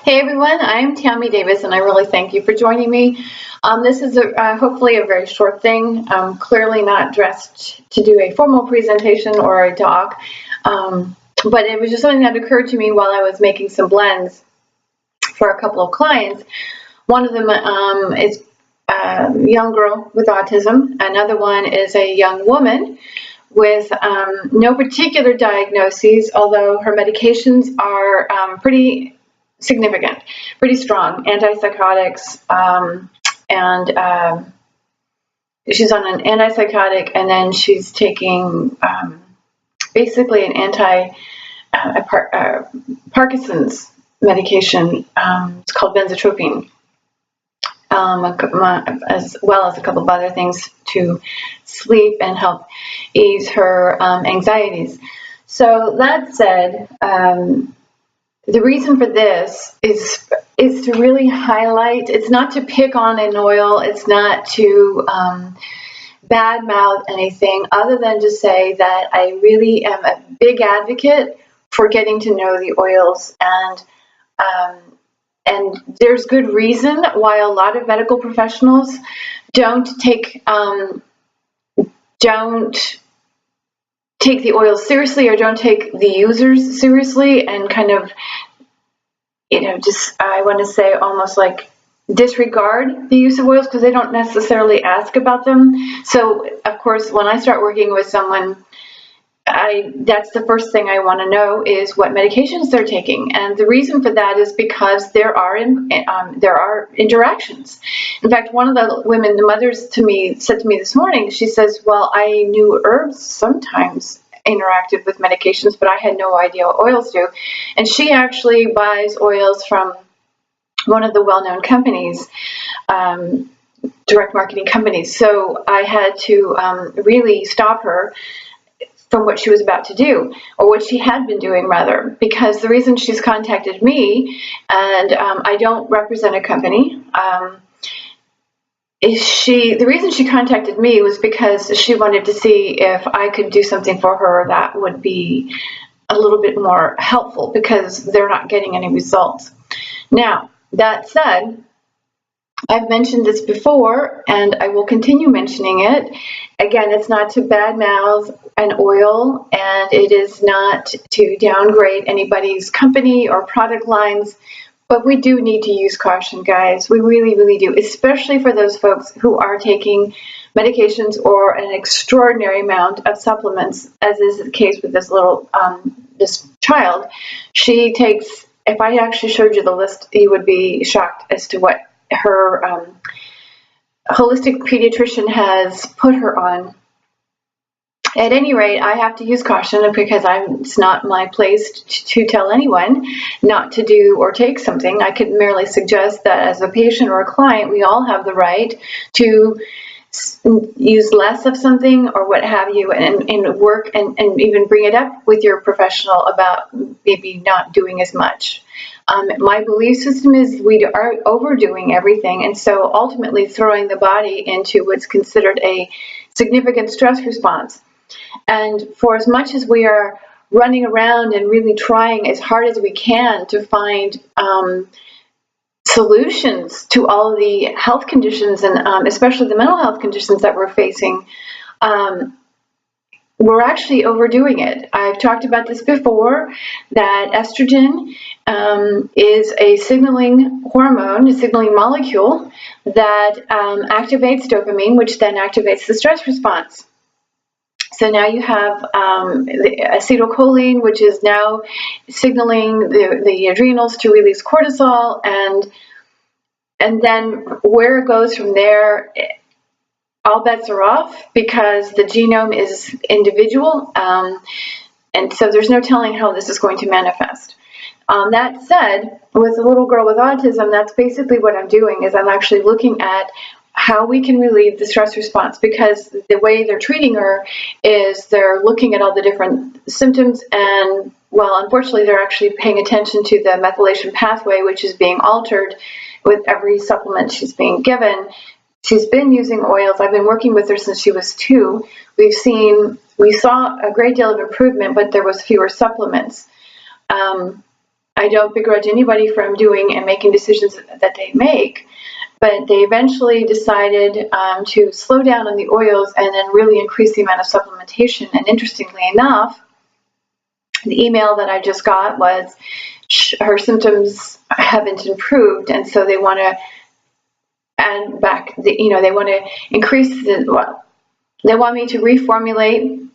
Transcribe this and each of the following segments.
Hey everyone, I'm Tammy Davis, and I really thank you for joining me. This is hopefully a very short thing. I'm clearly not dressed to do a formal presentation or a talk, but it was just something that occurred to me while I was making some blends for a couple of clients. One of them is a young girl with autism. Another one is a young woman with no particular diagnoses, although her medications are pretty significant, pretty strong, antipsychotics, and she's on an antipsychotic, and then she's taking basically an Parkinson's medication. It's called benzotropine, as well as a couple of other things to sleep and help ease her anxieties. So that said, the reason for this is to really highlight, it's not to pick on an oil, it's not to badmouth anything, other than to say that I really am a big advocate for getting to know the oils, and there's good reason why a lot of medical professionals don't take the oils seriously, or don't take the users seriously, and kind of, just, I want to say, almost like disregard the use of oils because they don't necessarily ask about them. So, of course, when I start working with someone, that's the first thing I want to know is what medications they're taking. And the reason for that is because there are interactions. In fact, one of the women, the mothers said to me this morning, she says, well, I knew herbs sometimes interacted with medications, but I had no idea what oils do. And she actually buys oils from one of the well-known companies, direct marketing companies. So I had to really stop her from what she was about to do, or what she had been doing rather, because the reason she's contacted me, and I don't represent a company, the reason she contacted me was because she wanted to see if I could do something for her that would be a little bit more helpful, because they're not getting any results. Now, that said, I've mentioned this before, and I will continue mentioning it. Again, it's not to badmouth an oil, and it is not to downgrade anybody's company or product lines, but we do need to use caution, guys. We really, really do, especially for those folks who are taking medications or an extraordinary amount of supplements, as is the case with this this child. She takes, if I actually showed you the list, you would be shocked as to what her holistic pediatrician has put her on. At any rate, I have to use caution because it's not my place to tell anyone not to do or take something. I could merely suggest that as a patient or a client, we all have the right to use less of something or what have you, and work and even bring it up with your professional about maybe not doing as much. My belief system is we are overdoing everything, and so ultimately throwing the body into what's considered a significant stress response. And for as much as we are running around and really trying as hard as we can to find solutions to all of the health conditions, and especially the mental health conditions that we're facing, we're actually overdoing it. I've talked about this before, that estrogen is a signaling hormone, a signaling molecule that activates dopamine, which then activates the stress response. So now you have the acetylcholine, which is now signaling the adrenals to release cortisol, and then where it goes from there, all bets are off, because the genome is individual, and so there's no telling how this is going to manifest. That said, with a little girl with autism, that's basically what I'm doing, is I'm actually looking at how we can relieve the stress response, because the way they're treating her is they're looking at all the different symptoms, and, well, unfortunately, they're actually paying attention to the methylation pathway, which is being altered with every supplement she's being given. She's been using oils. I've been working with her since she was 2. We saw a great deal of improvement, but there was fewer supplements. I don't begrudge anybody from doing and making decisions that they make, but they eventually decided to slow down on the oils and then really increase the amount of supplementation. And interestingly enough, the email that I just got was her symptoms haven't improved, and so they want to add back they want to increase they want me to reformulate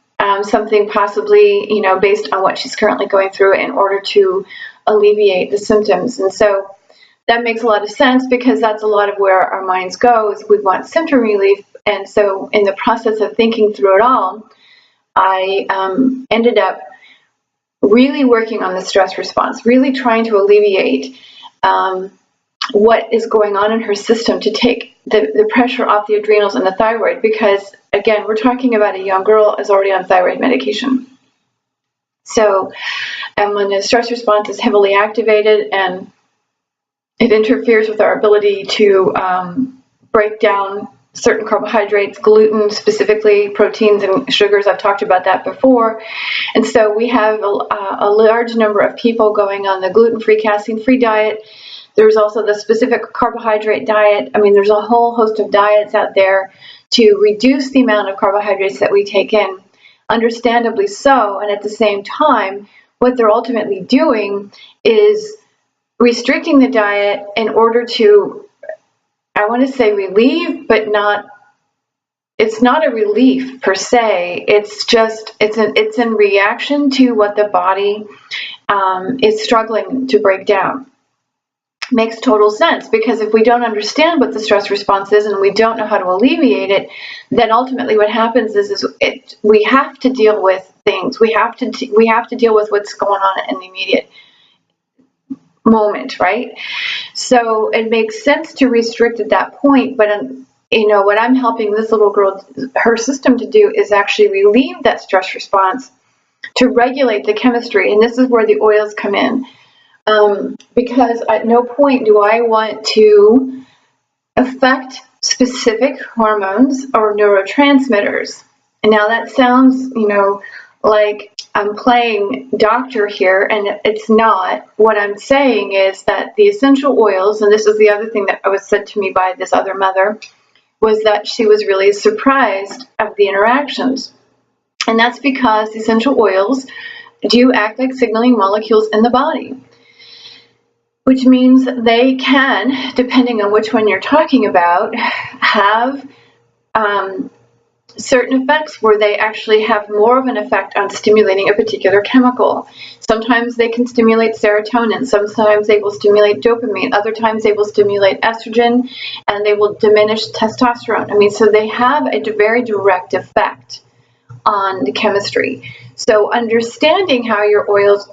something possibly, based on what she's currently going through in order to alleviate the symptoms. And so that makes a lot of sense, because that's a lot of where our minds go, is we want symptom relief. And so in the process of thinking through it all, I ended up really working on the stress response, really trying to alleviate what is going on in her system to take the pressure off the adrenals and the thyroid, because again, we're talking about a young girl is already on thyroid medication. So, and when the stress response is heavily activated and it interferes with our ability to break down certain carbohydrates, gluten specifically, proteins and sugars, I've talked about that before. And so we have a large number of people going on the gluten-free, casein-free diet. There's also the specific carbohydrate diet. I mean, there's a whole host of diets out there to reduce the amount of carbohydrates that we take in, understandably so. And at the same time, what they're ultimately doing is restricting the diet in order to, I want to say relieve, but it's not a relief per se. It's just, it's in reaction to what the body is struggling to break down. Makes total sense, because if we don't understand what the stress response is and we don't know how to alleviate it, then ultimately what happens is we have to deal with things. We have to deal with what's going on in the immediate moment, right? So it makes sense to restrict at that point, but what I'm helping this little girl, her system, to do is actually relieve that stress response to regulate the chemistry, and this is where the oils come in. Because at no point do I want to affect specific hormones or neurotransmitters. And now that sounds, like I'm playing doctor here, and it's not. What I'm saying is that the essential oils, and this is the other thing that was said to me by this other mother, was that she was really surprised of the interactions. And that's because the essential oils do act like signaling molecules in the body, which means they can, depending on which one you're talking about, have certain effects where they actually have more of an effect on stimulating a particular chemical. Sometimes they can stimulate serotonin, sometimes they will stimulate dopamine, other times they will stimulate estrogen, and they will diminish testosterone. I mean, so they have a very direct effect on the chemistry. So understanding how your oils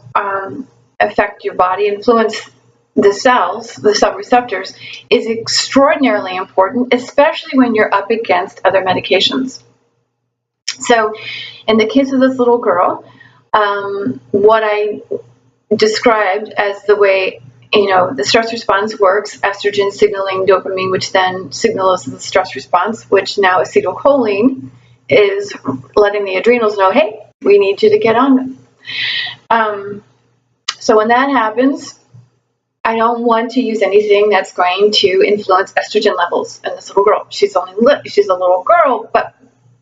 affect your body, influence the cells, the cell receptors, is extraordinarily important, especially when you're up against other medications. So in the case of this little girl, what I described as the way, the stress response works, estrogen signaling dopamine, which then signals the stress response, which now acetylcholine is letting the adrenals know, hey, we need you to get on. So when that happens, I don't want to use anything that's going to influence estrogen levels in this little girl. She's a little girl, but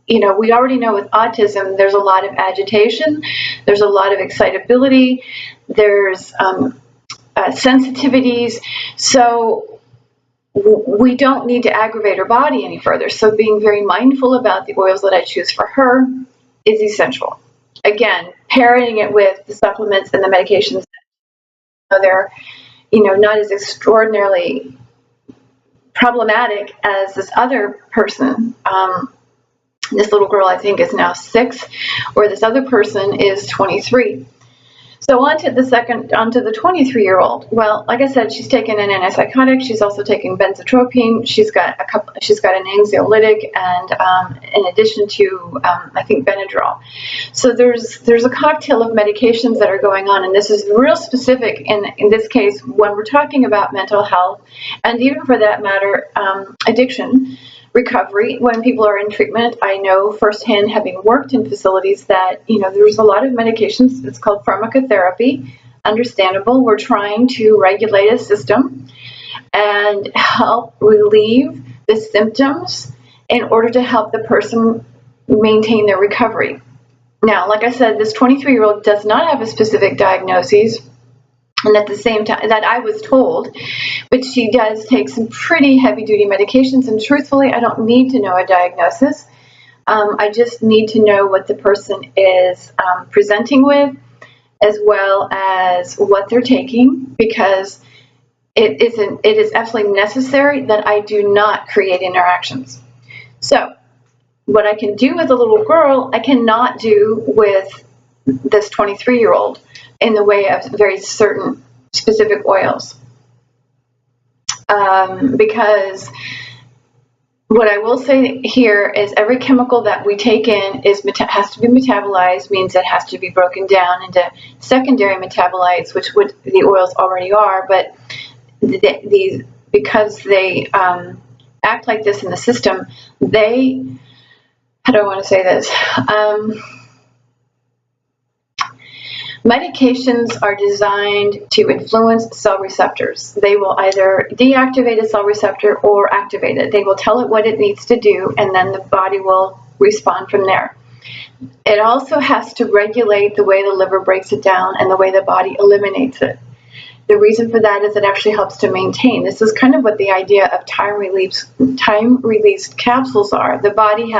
we already know with autism, there's a lot of agitation, there's a lot of excitability, there's sensitivities. So we don't need to aggravate her body any further. So being very mindful about the oils that I choose for her is essential. Again, pairing it with the supplements and the medications, they're not as extraordinarily problematic as this other person. This little girl, I think, is now 6, where this other person is 23. So on to the 23-year-old. Well, like I said, she's taken an antipsychotic. She's also taking benzotropine. She's got an anxiolytic, and in addition to, I think, Benadryl. So there's a cocktail of medications that are going on, and this is real specific in this case when we're talking about mental health, and even for that matter, addiction recovery. When people are in treatment, I know firsthand, having worked in facilities, that there's a lot of medications. It's called pharmacotherapy. understandable. We're trying to regulate a system and help relieve the symptoms in order to help the person maintain their recovery. Now, like I said, this 23-year-old does not have a specific diagnosis, and at the same time that I was told, but she does take some pretty heavy-duty medications, and truthfully, I don't need to know a diagnosis. I just need to know what the person is presenting with, as well as what they're taking, because it is absolutely necessary that I do not create interactions. So what I can do with a little girl, I cannot do with this 23-year-old in the way of very certain specific oils. Because what I will say here is every chemical that we take in has to be metabolized, means it has to be broken down into secondary metabolites, which the oils already are, but because they act like this in the system, how do I want to say this? Medications are designed to influence cell receptors. They will either deactivate a cell receptor or activate it. They will tell it what it needs to do, and then the body will respond from there. It also has to regulate the way the liver breaks it down and the way the body eliminates it. The reason for that is it actually helps to maintain. This is kind of what the idea of time-released capsules are. The body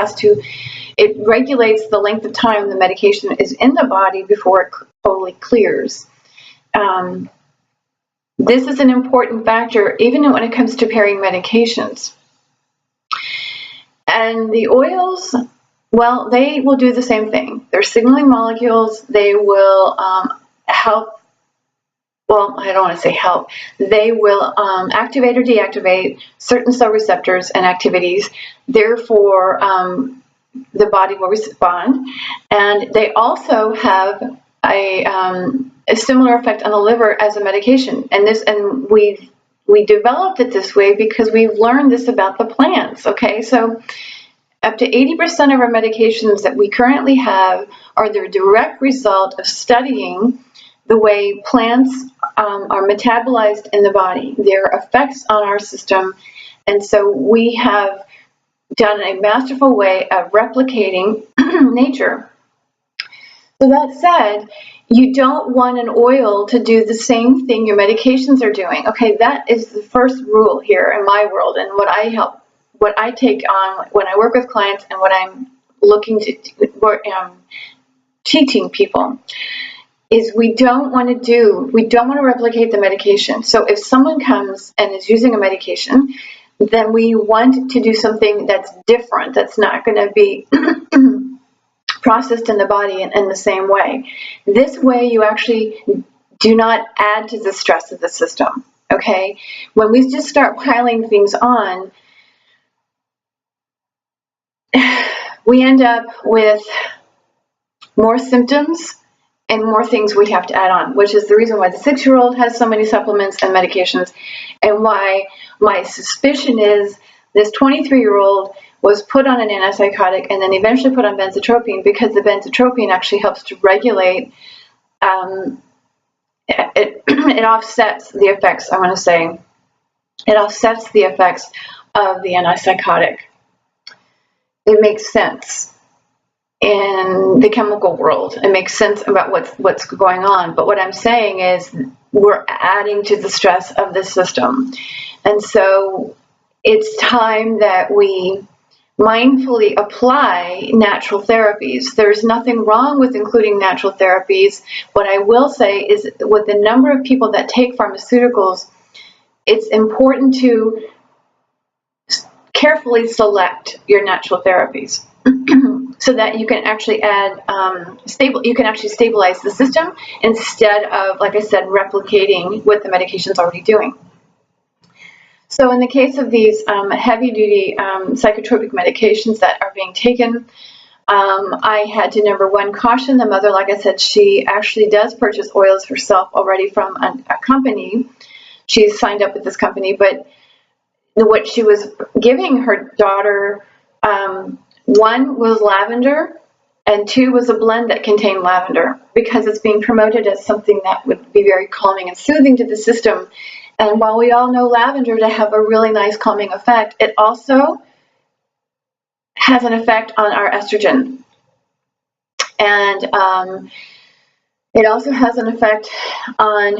it regulates the length of time the medication is in the body before it totally clears. This is an important factor even when it comes to pairing medications. And the oils, well, they will do the same thing. They're signaling molecules. They will help. Well, I don't want to say help. They will activate or deactivate certain cell receptors and activities. Therefore, the body will respond. And they also have a similar effect on the liver as a medication. And we developed it this way because we've learned this about the plants. Okay, so up to 80% of our medications that we currently have are the direct result of studying the way plants are metabolized in the body, their effects on our system. And so we have done a masterful way of replicating nature. So that said, you don't want an oil to do the same thing your medications are doing. Okay, that is the first rule here in my world, and what I take on when I work with clients and what I'm looking to teaching people is we don't want to replicate the medication. So if someone comes and is using a medication, then we want to do something that's different, that's not going to be processed in the body in the same way. This way you actually do not add to the stress of the system, okay? When we just start piling things on, we end up with more symptoms and more things we have to add on, which is the reason why the 6-year-old has so many supplements and medications, and why my suspicion is this 23-year-old was put on an antipsychotic and then eventually put on benzotropine, because the benzotropine actually helps to regulate, it offsets the effects, I want to say, it offsets the effects of the antipsychotic. It makes sense in the chemical world. It makes sense about what's going on. But what I'm saying is we're adding to the stress of the system. And so it's time that we mindfully apply natural therapies. There's nothing wrong with including natural therapies. What I will say is with the number of people that take pharmaceuticals, it's important to carefully select your natural therapies. So that you can actually add you can actually stabilize the system instead of, like I said, replicating what the medication's already doing. So in the case of these heavy-duty psychotropic medications that are being taken, I had to, number one, caution the mother. Like I said, she actually does purchase oils herself already from a company. She's signed up with this company, but what she was giving her daughter, one was lavender, And 2 was a blend that contained lavender, because it's being promoted as something that would be very calming and soothing to the system. And while we all know lavender to have a really nice calming effect, it also has an effect on our estrogen. And it also has an effect on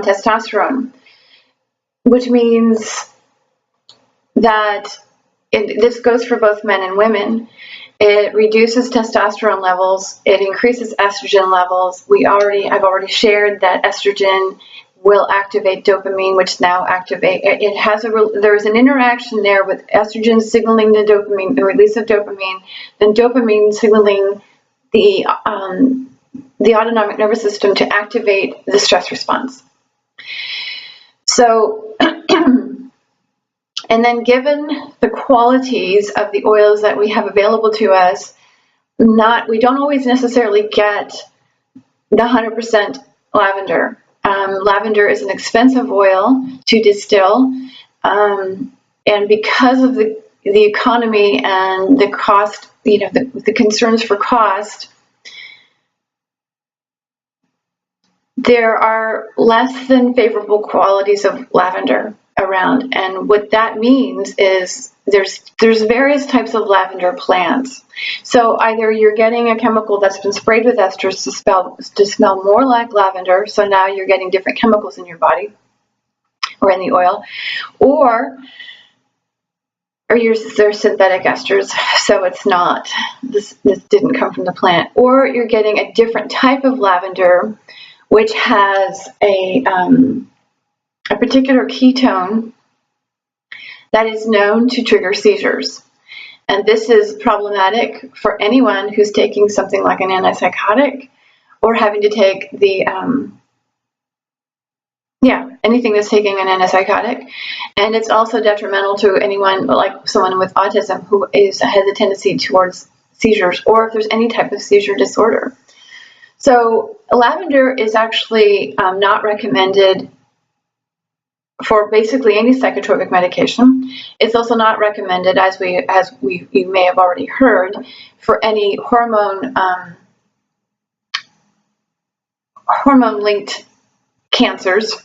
testosterone, which means that this goes for both men and women. It reduces testosterone levels. It increases estrogen levels. I've already shared that estrogen will activate dopamine, which now there's an interaction there with estrogen signaling the release of dopamine, then dopamine signaling the autonomic nervous system to activate the stress response. So, and then given the qualities of the oils that we have available to us, we don't always necessarily get the 100% lavender. Lavender is an expensive oil to distill, and because of the economy and the cost, the concerns for cost, there are less than favorable qualities of lavender around. And what that means is there's various types of lavender plants. So either you're getting a chemical that's been sprayed with esters to smell more like lavender, so now you're getting different chemicals in your body or in the oil, or they're synthetic esters, so it's not, this didn't come from the plant, or you're getting a different type of lavender which has a particular ketone that is known to trigger seizures. And this is problematic for anyone who's taking something like an antipsychotic or having to take anything that's taking an antipsychotic. And it's also detrimental to anyone, like someone with autism who has a tendency towards seizures, or if there's any type of seizure disorder. So lavender is actually not recommended for basically any psychotropic medication. It's also not recommended, as you may have already heard, for any hormone-linked cancers.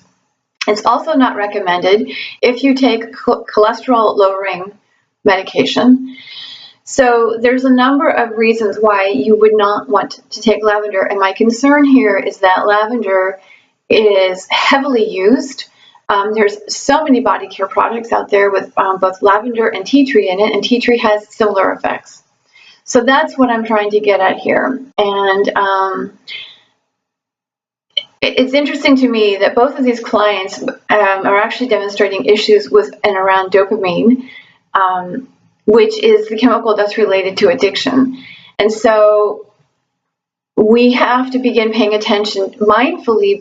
It's also not recommended if you take cholesterol-lowering medication. So there's a number of reasons why you would not want to take lavender, and my concern here is that lavender is heavily used. There's so many body care products out there with both lavender and tea tree in it, and tea tree has similar effects. So that's what I'm trying to get at here. And it's interesting to me that both of these clients are actually demonstrating issues with and around dopamine, which is the chemical that's related to addiction. And so we have to begin paying attention, mindfully,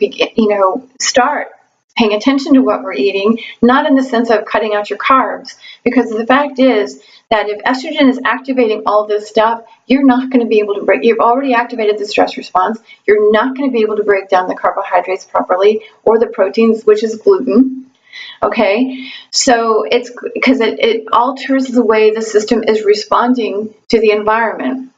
start paying attention to what we're eating, not in the sense of cutting out your carbs, because the fact is that if estrogen is activating all this stuff, you're not going to be able to you've already activated the stress response, you're not going to be able to break down the carbohydrates properly or the proteins, which is gluten. Okay, so it's because it alters the way the system is responding to the environment.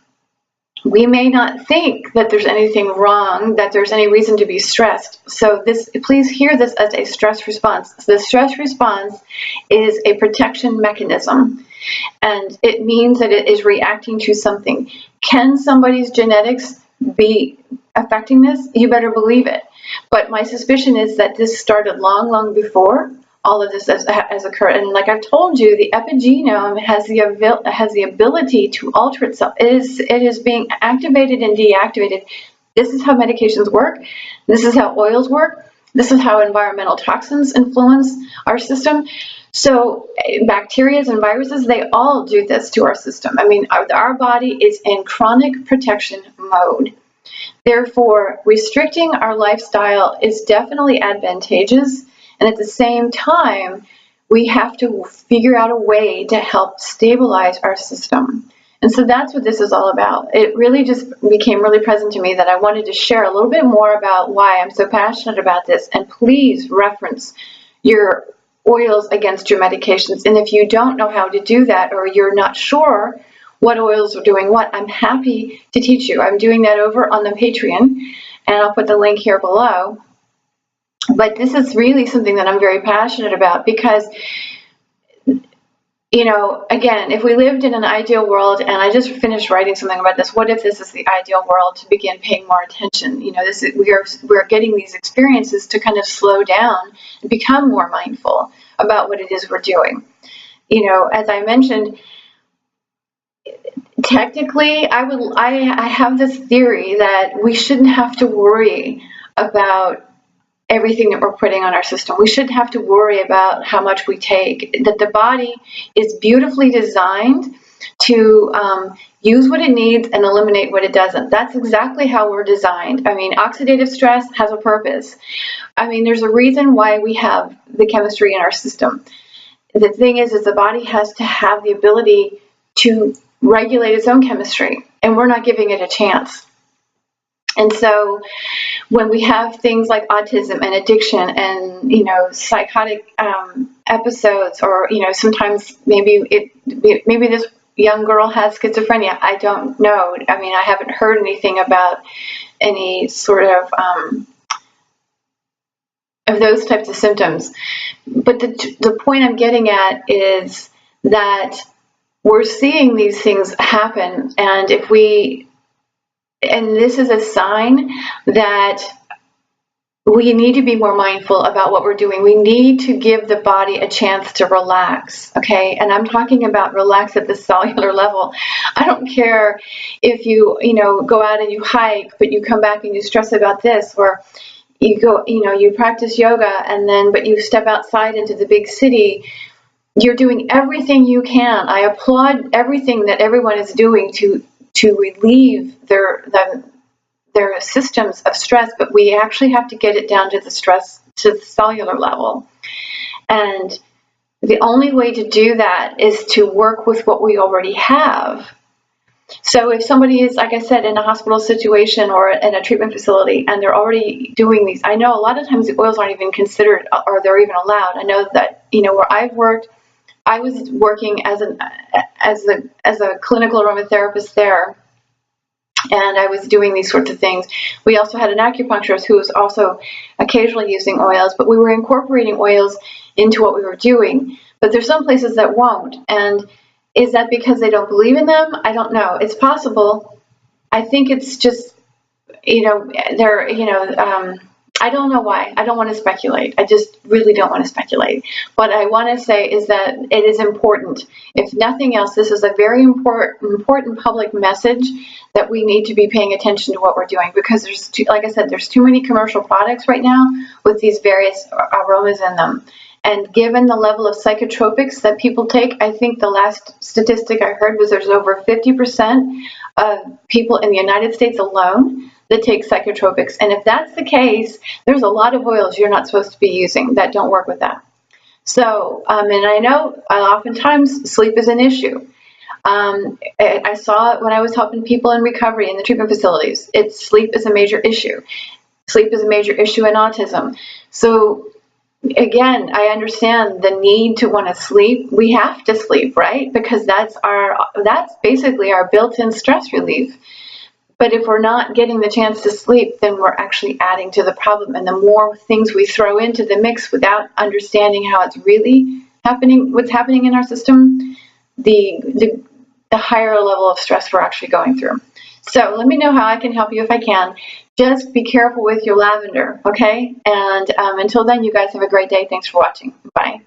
We may not think that there's anything wrong, that there's any reason to be stressed. So please hear this as a stress response. The stress response is a protection mechanism, and it means that it is reacting to something. Can somebody's genetics be affecting this? You better believe it. But my suspicion is that this started long, long before all of this has occurred. And like I've told you, the epigenome has the ability to alter itself. It is being activated and deactivated. This is how medications work. This is how oils work. This is how environmental toxins influence our system. So bacteria and viruses, they all do this to our system. I mean, our body is in chronic protection mode. Therefore, restricting our lifestyle is definitely advantageous. And at the same time, we have to figure out a way to help stabilize our system. And so that's what this is all about. It really just became really present to me that I wanted to share a little bit more about why I'm so passionate about this. And please reference your oils against your medications. And if you don't know how to do that, or you're not sure what oils are doing what, I'm happy to teach you. I'm doing that over on the Patreon, and I'll put the link here below. But this is really something that I'm very passionate about because, you know, again, if we lived in an ideal world, and I just finished writing something about this, what if this is the ideal world to begin paying more attention? You know, we're getting these experiences to kind of slow down and become more mindful about what it is we're doing. You know, as I mentioned, technically, I have this theory that we shouldn't have to worry about everything that we're putting on our system. We shouldn't have to worry about how much we take, that the body is beautifully designed to use what it needs and eliminate what it doesn't. That's exactly how we're designed. I mean, oxidative stress has a purpose. I mean, there's a reason why we have the chemistry in our system. The thing is the body has to have the ability to regulate its own chemistry, and we're not giving it a chance. And so when we have things like autism and addiction and, you know, psychotic episodes, or, you know, sometimes maybe this young girl has schizophrenia. I don't know. I mean, I haven't heard anything about any sort of those types of symptoms. But the point I'm getting at is that we're seeing these things happen, and this is a sign that we need to be more mindful about what we're doing. We need to give the body a chance to relax, okay? And I'm talking about relax at the cellular level. I don't care if you go out and you hike, but you come back and you stress about this, or you go, you practice yoga, but you step outside into the big city. You're doing everything you can. I applaud everything that everyone is doing to relieve their systems of stress, but we actually have to get it down to the cellular level. And the only way to do that is to work with what we already have. So if somebody is, like I said, in a hospital situation or in a treatment facility, and they're already doing these, I know a lot of times the oils aren't even considered, or they're even allowed. I know that, where I've worked, I was working as a clinical aromatherapist there, and I was doing these sorts of things. We also had an acupuncturist who was also occasionally using oils, but we were incorporating oils into what we were doing. But there's some places that won't. And is that because they don't believe in them? I don't know. It's possible. I think it's just, I don't know why. I don't want to speculate. I just really don't want to speculate. What I want to say is that it is important. If nothing else, this is a very important public message that we need to be paying attention to what we're doing, because like I said, there's too many commercial products right now with these various aromas in them. And given the level of psychotropics that people take, I think the last statistic I heard was there's over 50% of people in the United States alone that take psychotropics. And if that's the case, there's a lot of oils you're not supposed to be using that don't work with that. So, and I know oftentimes sleep is an issue. I saw it when I was helping people in recovery in the treatment facilities. Sleep is a major issue. Sleep is a major issue in autism. So again, I understand the need to want to sleep. We have to sleep, right? Because that's basically our built-in stress relief. But if we're not getting the chance to sleep, then we're actually adding to the problem. And the more things we throw into the mix without understanding how it's really happening, what's happening in our system, the higher level of stress we're actually going through. So let me know how I can help you if I can. Just be careful with your lavender, okay? And until then, you guys have a great day. Thanks for watching. Bye.